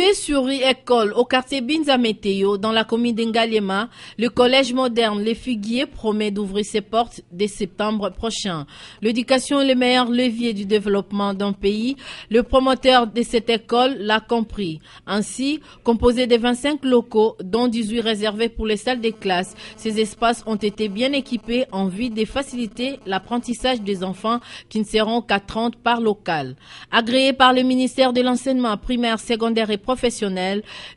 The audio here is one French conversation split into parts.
Montessori École au quartier Binza Météo dans la commune d'Ngaliema, le collège moderne Les Figuiers promet d'ouvrir ses portes dès septembre prochain. L'éducation est le meilleur levier du développement d'un pays. Le promoteur de cette école l'a compris. Ainsi, composé de 25 locaux, dont 18 réservés pour les salles de classe, ces espaces ont été bien équipés en vue de faciliter l'apprentissage des enfants qui ne seront qu'à 30 par local. Agréé par le ministère de l'enseignement primaire, secondaire et professionnel,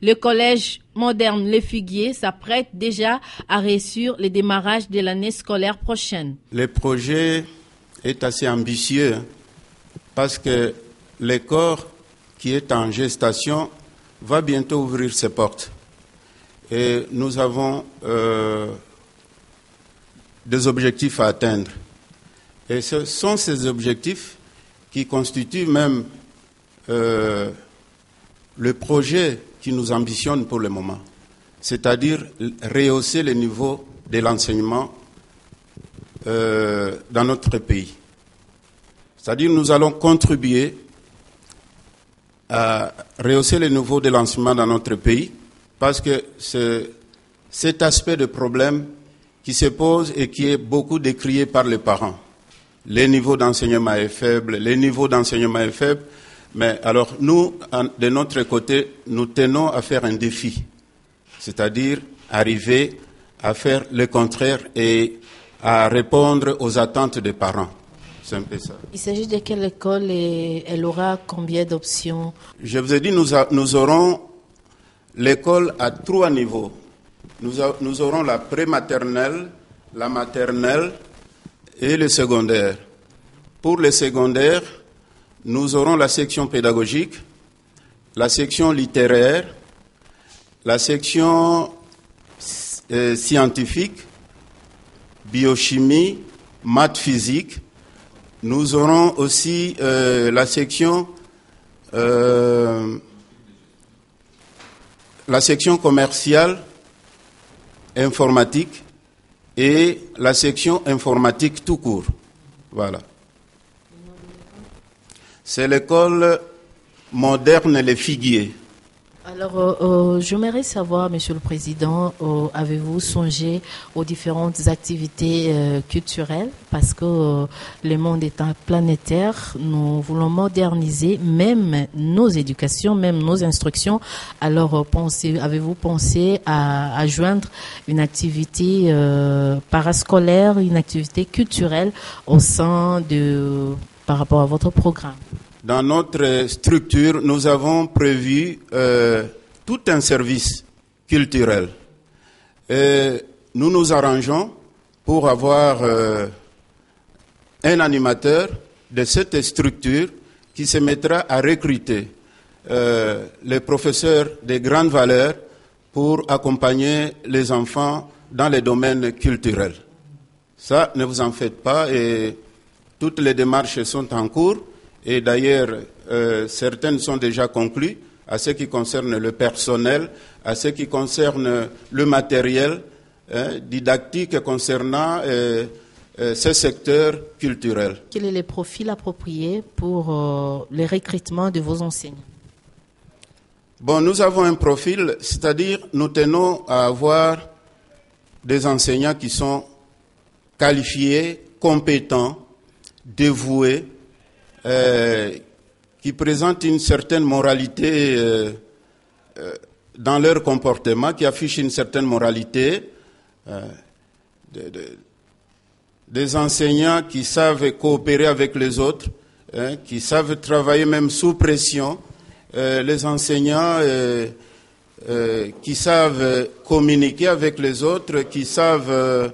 le collège moderne Les Figuiers s'apprête déjà à réussir le démarrage de l'année scolaire prochaine. Le projet est assez ambitieux parce que l'école qui est en gestation va bientôt ouvrir ses portes. Et nous avons des objectifs à atteindre. Et ce sont ces objectifs qui constituent même le projet qui nous ambitionne pour le moment, c'est-à-dire rehausser le niveau de l'enseignement dans notre pays. C'est-à-dire nous allons contribuer à rehausser le niveau de l'enseignement dans notre pays parce que c'est cet aspect de problème qui se pose et qui est beaucoup décrié par les parents. Le niveau d'enseignement est faible, mais alors nous, de notre côté, nous tenons à faire un défi, c'est-à-dire arriver à faire le contraire et à répondre aux attentes des parents. C'est un peu ça. Il s'agit de quelle école et elle aura combien d'options? Je vous ai dit, nous aurons l'école à 3 niveaux. Nous aurons la prématernelle, la maternelle et le secondaire. Pour le secondaire, nous aurons la section pédagogique, la section littéraire, la section scientifique, biochimie, maths, physique. Nous aurons aussi la section commerciale, informatique et la section informatique tout court. Voilà. C'est l'école moderne Les Figuiers. Alors, j'aimerais savoir, Monsieur le Président, avez-vous songé aux différentes activités culturelles? Parce que le monde est planétaire, nous voulons moderniser même nos éducations, même nos instructions. Alors, avez-vous pensé à joindre une activité parascolaire, une activité culturelle au sein par rapport à votre programme? Dans notre structure, nous avons prévu tout un service culturel. Et nous nous arrangeons pour avoir un animateur de cette structure qui se mettra à recruter les professeurs de grande valeur pour accompagner les enfants dans les domaines culturels. Ça, ne vous en faites pas, et toutes les démarches sont en cours. Et d'ailleurs, certaines sont déjà conclues à ce qui concerne le personnel, à ce qui concerne le matériel didactique concernant ce secteur culturel. Quel est le profil approprié pour le recrutement de vos enseignants? Bon, nous avons un profil, c'est-à-dire nous tenons à avoir des enseignants qui sont qualifiés, compétents, dévoués, qui présentent une certaine moralité dans leur comportement, qui affichent une certaine moralité, des enseignants qui savent coopérer avec les autres, qui savent travailler même sous pression, les enseignants qui savent communiquer avec les autres, qui savent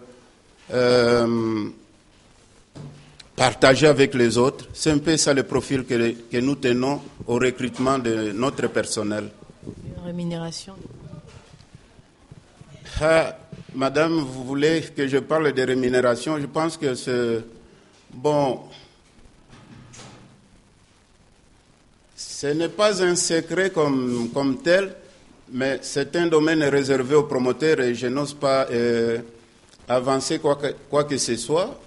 partager avec les autres. C'est un peu ça le profil que nous tenons au recrutement de notre personnel. Une rémunération? Madame, vous voulez que je parle de rémunération? Je pense que c'est... Bon, ce n'est pas un secret comme tel, mais c'est un domaine réservé aux promoteurs et je n'ose pas avancer quoi que ce soit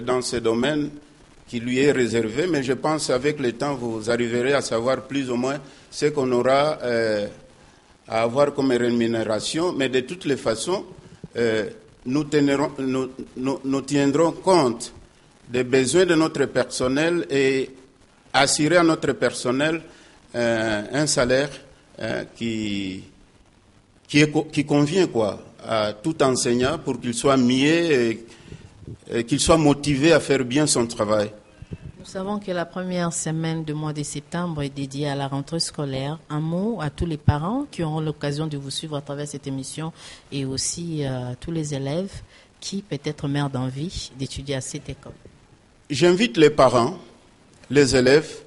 dans ce domaine qui lui est réservé, mais je pense qu'avec le temps, vous arriverez à savoir plus ou moins ce qu'on aura à avoir comme rémunération. Mais de toutes les façons, nous tiendrons compte des besoins de notre personnel et assurer à notre personnel un salaire qui convient à tout enseignant pour qu'il soit mieux et qu'il soit motivé à faire bien son travail. Nous savons que la première semaine du mois de septembre est dédiée à la rentrée scolaire. Un mot à tous les parents qui auront l'occasion de vous suivre à travers cette émission et aussi à tous les élèves qui peut-être meurent d'envie d'étudier à cette école. J'invite les parents, les élèves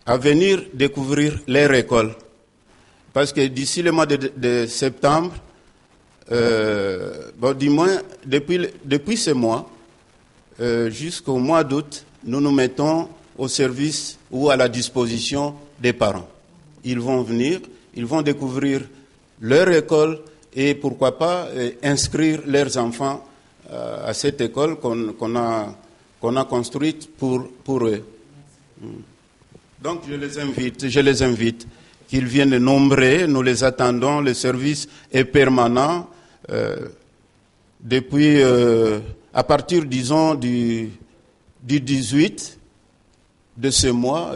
à venir découvrir leur école. Parce que d'ici le mois de septembre, du moins depuis ce mois jusqu'au mois d'août, nous nous mettons au service ou à la disposition des parents. Ils vont venir, ils vont découvrir leur école et pourquoi pas inscrire leurs enfants à cette école qu'on a construite pour eux. Donc je les invite qu'ils viennent nombreux, nous les attendons, le service est permanent. Depuis, à partir, disons, du 18 de ce mois,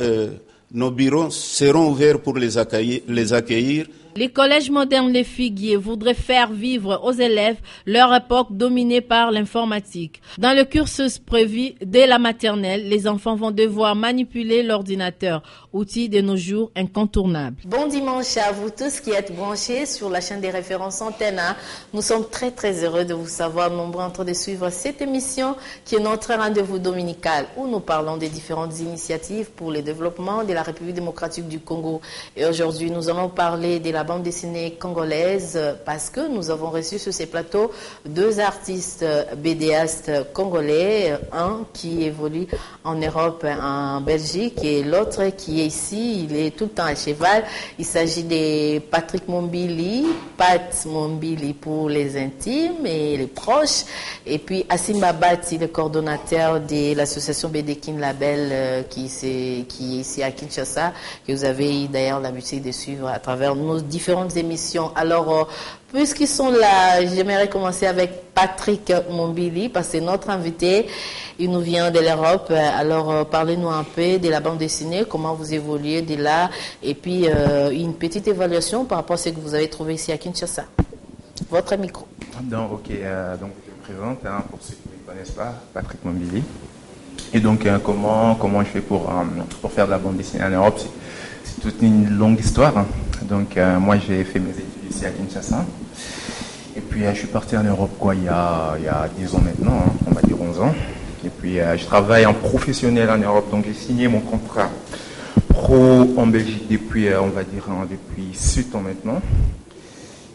nos bureaux seront ouverts pour les accueillir. Les collèges modernes Les Figuiers voudraient faire vivre aux élèves leur époque dominée par l'informatique. Dans le cursus prévu dès la maternelle, les enfants vont devoir manipuler l'ordinateur, outil de nos jours incontournable. Bon dimanche à vous tous qui êtes branchés sur la chaîne des références Antenne 1. Nous sommes très très heureux de vous savoir nombreux en train de suivre cette émission qui est notre rendez-vous dominical où nous parlons des différentes initiatives pour le développement de la République démocratique du Congo. Et aujourd'hui, nous allons parler de la bande dessinée congolaise parce que nous avons reçu sur ces plateaux deux artistes BDistes congolais, un qui évolue en Europe, en Belgique, et l'autre qui est ici, il est tout le temps à cheval. Il s'agit de Patrick Mombili, Pat Mombili pour les intimes et les proches, et puis Asimba Bati, le coordonnateur de l'association Bedekin Label qui est ici à Kinshasa, que vous avez d'ailleurs l'habitude de suivre à travers nos différentes émissions. Alors, puisqu'ils sont là, j'aimerais commencer avec Patrick Mombili, parce que c'est notre invité. Il nous vient de l'Europe. Alors, parlez-nous un peu de la bande dessinée, comment vous évoluez de là, et puis une petite évaluation par rapport à ce que vous avez trouvé ici à Kinshasa. Votre micro. Donc, donc je me présente, pour ceux qui ne me connaissent pas, Patrick Mombili. Et donc, comment je fais pour faire de la bande dessinée en Europe? C'est toute une longue histoire. Donc, moi, j'ai fait mes études ici à Kinshasa. Et puis, je suis parti en Europe, il y a 10 ans maintenant, on va dire 11 ans. Et puis, je travaille en professionnel en Europe. Donc, j'ai signé mon contrat pro en Belgique depuis, on va dire, depuis 7 ans maintenant.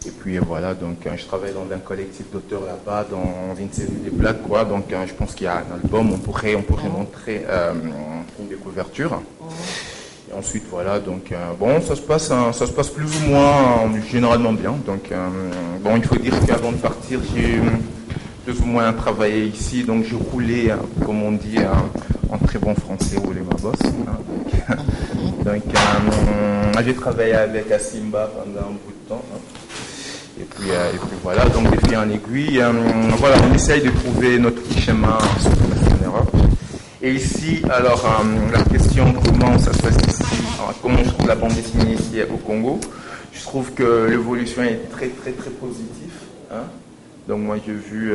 Et puis, voilà, donc, je travaille dans un collectif d'auteurs là-bas, dans une série de blagues, quoi. Donc, je pense qu'il y a un album, on pourrait montrer une couverture. Et ensuite, voilà, donc, ça se passe plus ou moins généralement bien. Donc, il faut dire qu'avant de partir, j'ai plus ou moins travaillé ici. Donc, j'ai roulé, comme on dit en très bon français, roulé ma bosse. Donc, j'ai travaillé avec Asimba pendant un bout de temps. Et puis voilà, donc des fils en aiguille. Voilà, on essaye de trouver notre petit chemin en Europe. Et ici, alors, la question comment ça se passe ici, comment je trouve la bande dessinée ici au Congo, je trouve que l'évolution est très très très positive. Donc moi j'ai vu,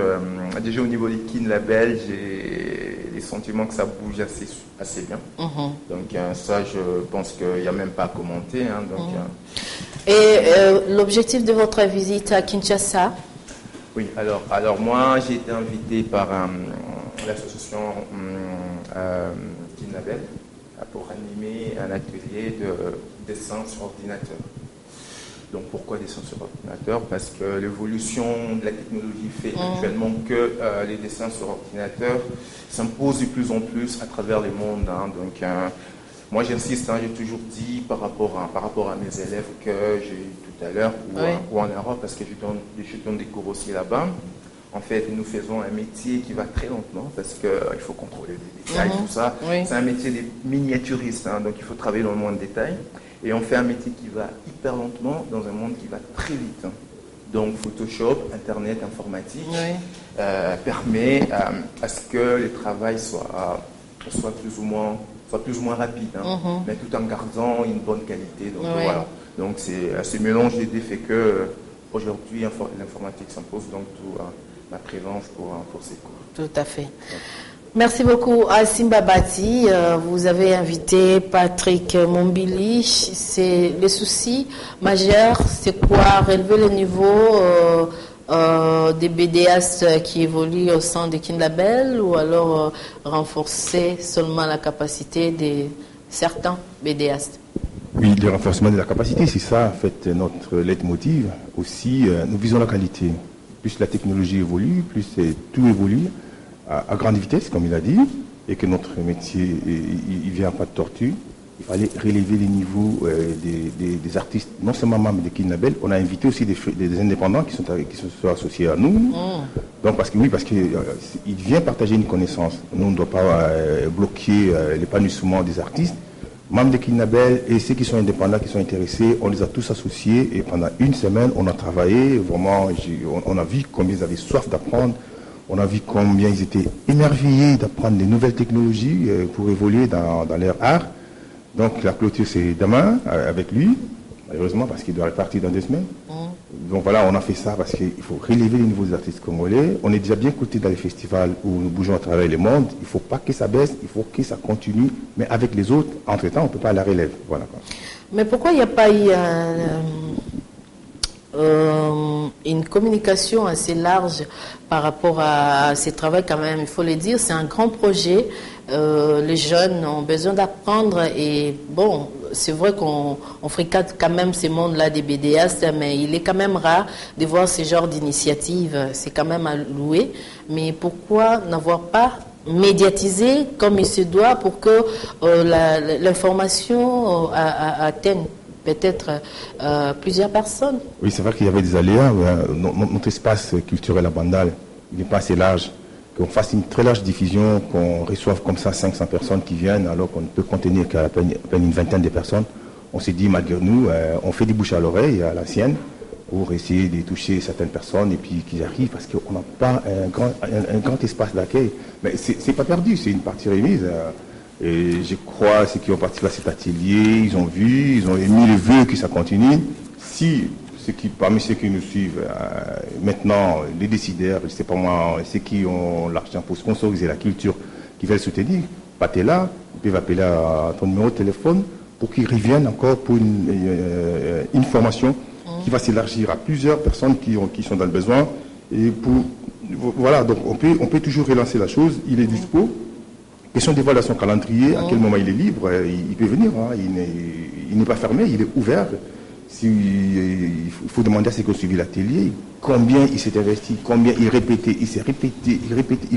déjà au niveau des Kin Label, j'ai les sentiments que ça bouge assez bien. Donc ça, je pense qu'il n'y a même pas à commenter. Et l'objectif de votre visite à Kinshasa? Oui, alors moi j'ai été invité par l'association Kin Label pour animer un atelier de dessin sur ordinateur. Donc pourquoi dessin sur ordinateur? Parce que l'évolution de la technologie fait actuellement que les dessins sur ordinateur s'imposent de plus en plus à travers le monde. Donc moi j'insiste, j'ai toujours dit par rapport à mes élèves que j'ai eu tout à l'heure ou en Europe, parce que je donne des cours aussi là-bas. En fait, nous faisons un métier qui va très lentement parce qu'il faut contrôler les détails, tout ça. Oui. C'est un métier des miniaturistes, donc il faut travailler dans le monde de détail. Et on fait un métier qui va hyper lentement dans un monde qui va très vite. Donc Photoshop, Internet, informatique permet à ce que le travail soit plus ou moins rapide, mais tout en gardant une bonne qualité. Donc voilà. Donc c'est ce mélange des deux fait que aujourd'hui l'informatique s'impose, donc tout ma présence pour ces cours. Tout à fait. Merci beaucoup à Simba Bati. Vous avez invité Patrick Mombili. C'est le souci majeur, c'est quoi? Relever le niveau des BDastes qui évoluent au sein de Kinlabel ou alors renforcer seulement la capacité de certains BDastes? Oui, le renforcement de la capacité, c'est ça, en fait, notre leitmotiv. Aussi, nous visons la qualité. Plus la technologie évolue, plus tout évolue à grande vitesse, comme il a dit, et que notre métier, il vient pas de tortue. Il fallait relever les niveaux des artistes, non seulement membres de Kinlabel, on a invité aussi des indépendants qui sont associés à nous. Donc parce qu'il vient partager une connaissance. Nous, on ne doit pas bloquer l'épanouissement des artistes. Membres de Kinlabel et ceux qui sont indépendants, qui sont intéressés, on les a tous associés et pendant une semaine, on a travaillé. Vraiment, on a vu combien ils avaient soif d'apprendre. On a vu combien ils étaient émerveillés d'apprendre des nouvelles technologies pour évoluer dans leur art. Donc la clôture, c'est demain avec lui, malheureusement, parce qu'il doit repartir dans 2 semaines. Donc voilà, on a fait ça parce qu'il faut relever les niveaux des artistes congolais. On est déjà bien coté dans les festivals où nous bougeons à travers le monde. Il ne faut pas que ça baisse, il faut que ça continue. Mais avec les autres, entre-temps, on ne peut pas la relève. Voilà, quoi. Mais pourquoi il n'y a pas eu une communication assez large par rapport à ces travaux quand même? Il faut le dire, c'est un grand projet. Les jeunes ont besoin d'apprendre et bon, c'est vrai qu'on fréquente quand même ces mondes-là des BDastes, mais il est quand même rare de voir ce genre d'initiative. C'est quand même à louer. Mais pourquoi n'avoir pas médiatisé comme il se doit pour que l'information atteigne peut-être plusieurs personnes? Oui, c'est vrai qu'il y avait des aléas. Notre espace culturel à Bandal, il n'est pas assez large. Qu'on fasse une très large diffusion, qu'on reçoive comme ça 500 personnes qui viennent, alors qu'on ne peut contenir qu'à peine une vingtaine de personnes. On s'est dit, malgré nous, on fait des bouches à l'oreille à la sienne pour essayer de toucher certaines personnes et puis qu'ils arrivent parce qu'on n'a pas un grand espace d'accueil. Mais c'est pas perdu, c'est une partie remise. Et je crois ceux qui ont participé à cet atelier, ils ont vu, ils ont émis le vœu que ça continue. Si parmi ceux qui nous suivent maintenant, les décideurs, je ne sais pas moi, ceux qui ont l'argent pour sponsoriser la culture, qui veulent soutenir, partez là, ils peuvent appeler à ton numéro de téléphone pour qu'ils reviennent encore pour une formation qui va s'élargir à plusieurs personnes qui sont dans le besoin. Et voilà, donc on peut toujours relancer la chose, il est dispo. Question d'évaluation calendrier, à quel moment il est libre, il peut venir, il n'est pas fermé, il est ouvert. Il faut demander à ceux qui ont suivi l'atelier combien il s'est investi, combien il s'est répété,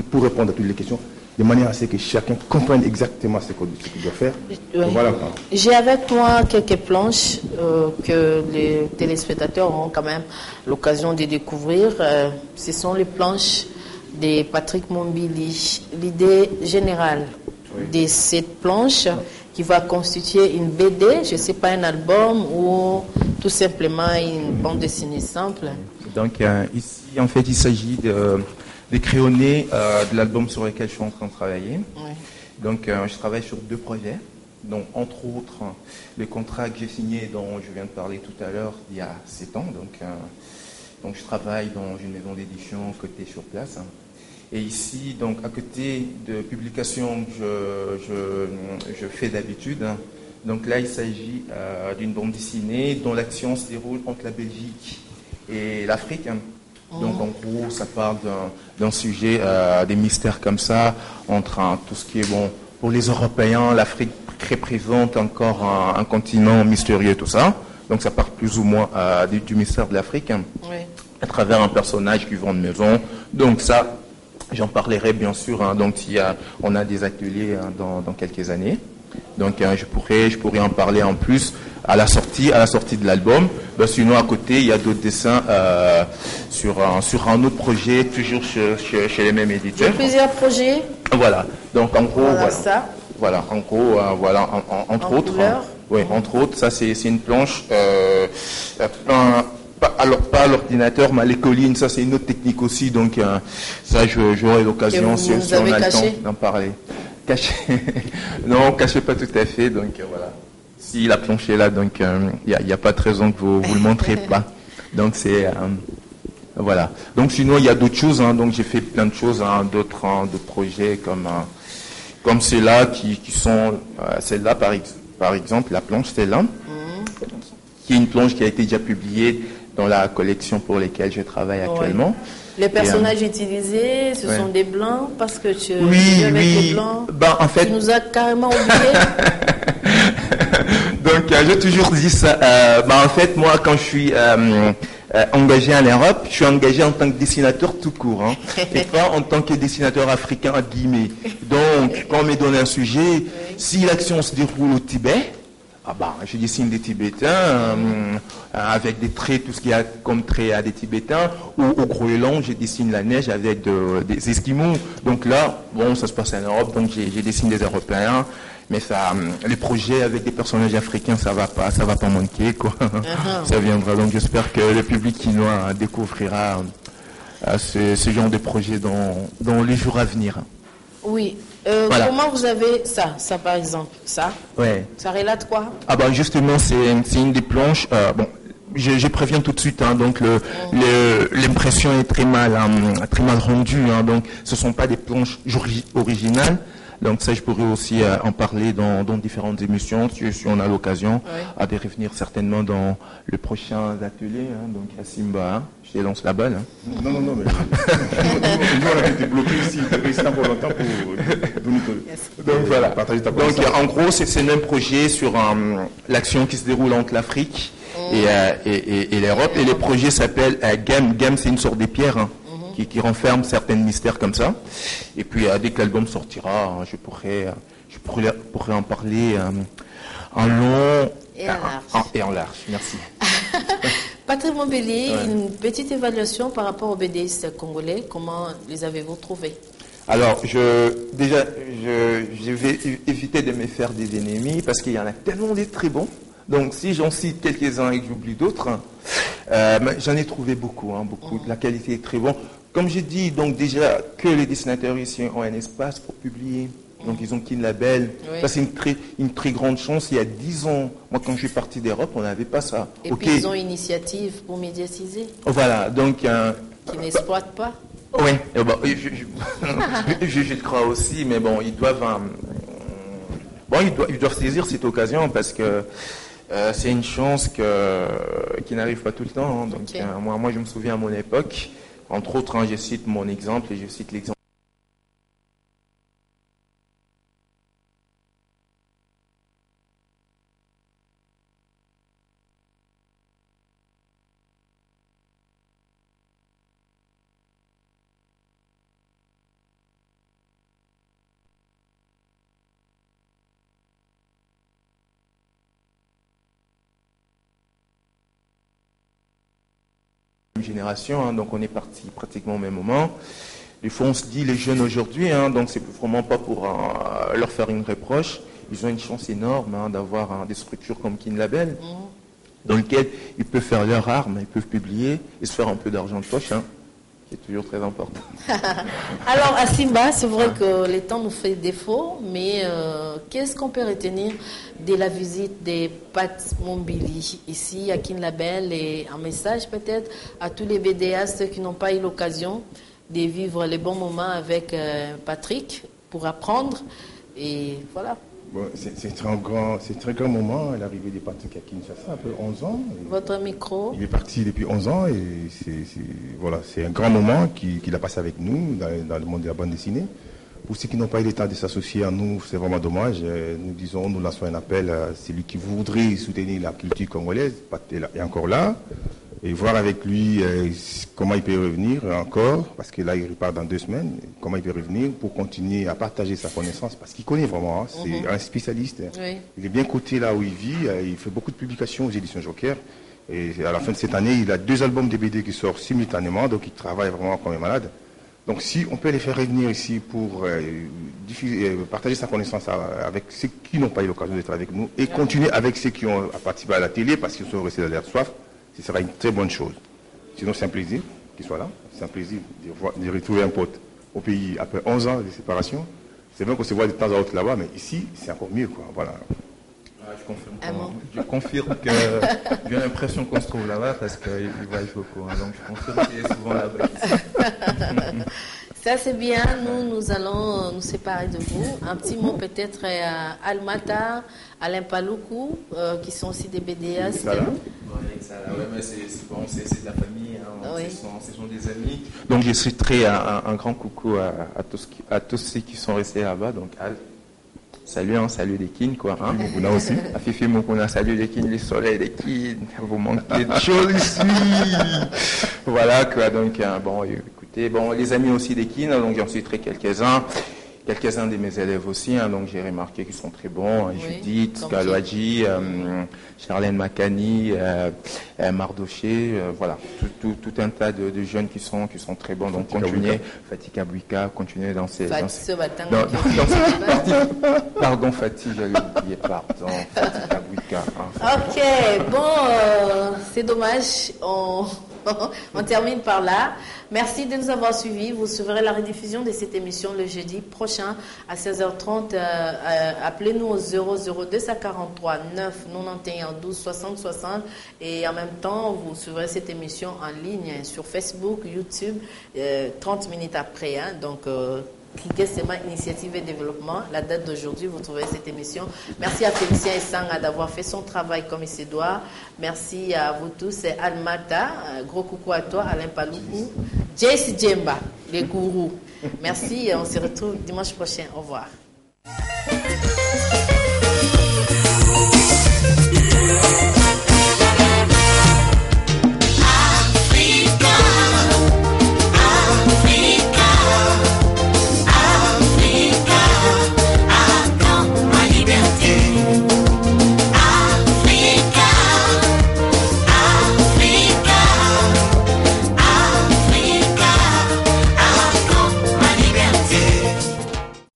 pour répondre à toutes les questions, de manière à ce que chacun comprenne exactement ce qu'il doit faire. Voilà. J'ai avec moi quelques planches que les téléspectateurs auront quand même l'occasion de découvrir. Ce sont les planches de Patrick Mombili. L'idée générale de cette planche qui va constituer une BD, je ne sais pas, un album ou tout simplement une bande dessinée simple. Donc ici, en fait, il s'agit de crayonner de l'album sur lequel je suis en train de travailler. Oui. Donc je travaille sur 2 projets. Donc entre autres, le contrat que j'ai signé, dont je viens de parler tout à l'heure, il y a 7 ans. Donc je travaille dans une maison d'édition cotée sur place. Et ici, donc, à côté de publications que je fais d'habitude, donc là, il s'agit d'une bande dessinée dont l'action se déroule entre la Belgique et l'Afrique. Donc, en gros, ça parle d'un sujet, des mystères comme ça, entre tout ce qui est, bon, pour les Européens, l'Afrique représente encore un continent mystérieux, tout ça. Donc, ça parle plus ou moins du mystère de l'Afrique, à travers un personnage qui vend une maison. Donc, ça... J'en parlerai bien sûr, donc on a des ateliers dans quelques années. Donc je pourrais en parler en plus à la sortie de l'album. Sinon à côté il y a d'autres dessins sur un autre projet, toujours chez les mêmes éditeurs. Plusieurs projets. Voilà. Donc en gros voilà ça. Voilà, en gros voilà entre autres. Oui, entre autres, ça c'est une planche. Pas à l'ordinateur, mais à l'écoline, ça c'est une autre technique aussi. Donc ça j'aurai l'occasion si on a le temps d'en parler. Caché. Non, caché pas tout à fait. Donc voilà. Si la planche est là, donc il n'y a pas de raison que vous le montrez pas. Donc c'est voilà. Donc sinon il y a d'autres choses. Donc j'ai fait plein de choses, d'autres projets comme ceux-là qui sont celle-là par exemple la planche celle-là, qui est une planche qui a été déjà publiée dans la collection pour laquelle je travaille actuellement. Les personnages utilisés, ce sont des blancs, parce que tu avec les blancs, en fait, tu nous as carrément oublié. Donc, j'ai toujours dit ça. En fait, moi, quand je suis engagé en Europe, je suis engagé en tant que dessinateur tout court, et pas en tant que dessinateur africain, entre guillemets. Donc, quand on me donne un sujet, si l'action se déroule au Tibet, je dessine des Tibétains avec des traits, tout ce qu'il y a comme traits à des Tibétains, ou au Groenland, je dessine la neige avec des Esquimaux. Donc là, ça se passe en Europe, donc j'ai dessiné des Européens, mais ça, les projets avec des personnages africains, ça va pas manquer, quoi. Ça viendra. Donc j'espère que le public chinois découvrira ce genre de projet dans les jours à venir. Oui. Voilà. Comment vous avez ça par exemple, ça? Ouais. Ça relate quoi? Justement, c'est une des planches. Je préviens tout de suite. Donc l'impression est très mal rendue. Donc ce sont pas des planches originales. Donc ça, je pourrais aussi en parler dans différentes émissions, si on a l'occasion, de revenir certainement dans le prochain atelier. Donc à Simba, je te lance la balle. Non, mais nous on a été bloqués ici, pour longtemps Donc voilà. Donc en gros, c'est le même projet sur l'action qui se déroule entre l'Afrique et l'Europe. Et le projet s'appelle GAM. GAM, c'est une sorte de pierre. Qui renferme certains mystères comme ça. Et puis dès que l'album sortira, je pourrais en parler en long et en large. Merci. Patrick Montbellier, une petite évaluation par rapport aux BDistes congolais. Comment les avez-vous trouvés? Alors, je vais éviter de me faire des ennemis parce qu'il y en a tellement des très bons. Donc, si j'en cite quelques-uns et que j'oublie d'autres, j'en ai trouvé beaucoup. La qualité est très bonne. Comme j'ai dit, donc déjà que les dessinateurs ici ont un espace pour publier. Donc ils ont Kin Label. Ça c'est une très grande chance. Il y a 10 ans, moi quand je suis parti d'Europe, on n'avait pas ça. Et puis ils ont une initiative pour médiatiser. Voilà, donc qui n'exploitent pas. Oui, je crois aussi, mais ils doivent saisir cette occasion parce que c'est une chance qui n'arrive pas tout le temps. Donc moi je me souviens à mon époque. Entre autres, je cite mon exemple et je cite l'exemple. Génération, donc on est parti pratiquement au même moment. Des fois on se dit les jeunes aujourd'hui, donc c'est vraiment pas pour leur faire une reproche, ils ont une chance énorme d'avoir des structures comme Kin Label, dans lesquelles ils peuvent faire leur arme, ils peuvent publier et se faire un peu d'argent de poche, qui est toujours très important. Alors à Simba, c'est vrai que le temps nous fait défaut, mais qu'est-ce qu'on peut retenir de la visite des Pat Montbellier ici à Kin Label et un message peut-être à tous les BDistes qui n'ont pas eu l'occasion de vivre les bons moments avec Patrick pour apprendre et voilà. C'est un très grand moment, l'arrivée de Patrick à Kinshasa, un peu 11 ans. Votre micro. Il est parti depuis 11 ans et c'est un grand moment qu'il a passé avec nous dans le monde de la bande dessinée. Pour ceux qui n'ont pas eu le temps de s'associer à nous, c'est vraiment dommage. Nous lançons un appel à celui qui voudrait soutenir la culture congolaise. Pat est encore là. et voir avec lui comment il peut revenir encore, parce que là il repart dans 2 semaines, comment il peut revenir pour continuer à partager sa connaissance, parce qu'il connaît vraiment, hein, c'est un spécialiste. Oui. Il est bien coté là où il vit, il fait beaucoup de publications aux éditions Joker, et à la fin de cette année, il a 2 albums de BD qui sortent simultanément, donc il travaille vraiment comme un malade. Donc si on peut les faire revenir ici pour partager sa connaissance avec ceux qui n'ont pas eu l'occasion d'être avec nous, et continuer avec ceux qui ont participé à la télé, parce qu'ils sont restés dans l'air de soif, ce sera une très bonne chose. Sinon, c'est un plaisir qu'il soit là. C'est un plaisir de retrouver un pote au pays après 11 ans de séparation. C'est vrai qu'on se voit de temps à autre là-bas, mais ici, c'est encore mieux, quoi. Voilà. Je confirme que j'ai l'impression qu'on se trouve là-bas parce qu'il voyage beaucoup. Hein, donc, je confirme qu'il est souvent là-bas. Ça, c'est bien. Nous allons nous séparer de vous. Un petit mot peut-être à Almata, Alain Paloukou, qui sont aussi des BDistes. Oui, mais c'est bon, c'est de la famille, hein, oui. Ce sont des amis. Donc, je souhaiterais un grand coucou à tous ceux qui sont restés là-bas. Donc, Al, salut, hein, salut les kines, quoi. Hein. Mokuna aussi. Fifi Mokuna, salut les kines, les soleils, les kines. Vous manquez de choses ici. Voilà, quoi. Donc, bon, écoutez, bon, les amis aussi des kines, donc j'en citerai quelques-uns de mes élèves aussi, hein, donc j'ai remarqué qu'ils sont très bons, Judith, Galouadji, Charlène Makani, Mardoché, voilà, tout un tas de jeunes qui sont très bons, donc continuez, Fatih Abouika, continuez dans ces... Pardon Fatih, j'allais oublier, pardon, Fatih Abouika. Hein, ok, bon, c'est dommage, on termine par là. Merci de nous avoir suivis. Vous suivrez la rediffusion de cette émission le jeudi prochain à 16h30. Appelez-nous au 00243 9 91 12 60 60 et en même temps, vous suivrez cette émission en ligne sur Facebook, YouTube, 30 minutes après. Hein, donc, cliquez sur ma initiative et développement. La date d'aujourd'hui, vous trouverez cette émission. Merci à Félicien Essanga d'avoir fait son travail comme il se doit. Merci à vous tous. C'est Almata. Gros coucou à toi, Alain Paloukou. Jace Djemba, les gourous. Merci et on se retrouve dimanche prochain. Au revoir.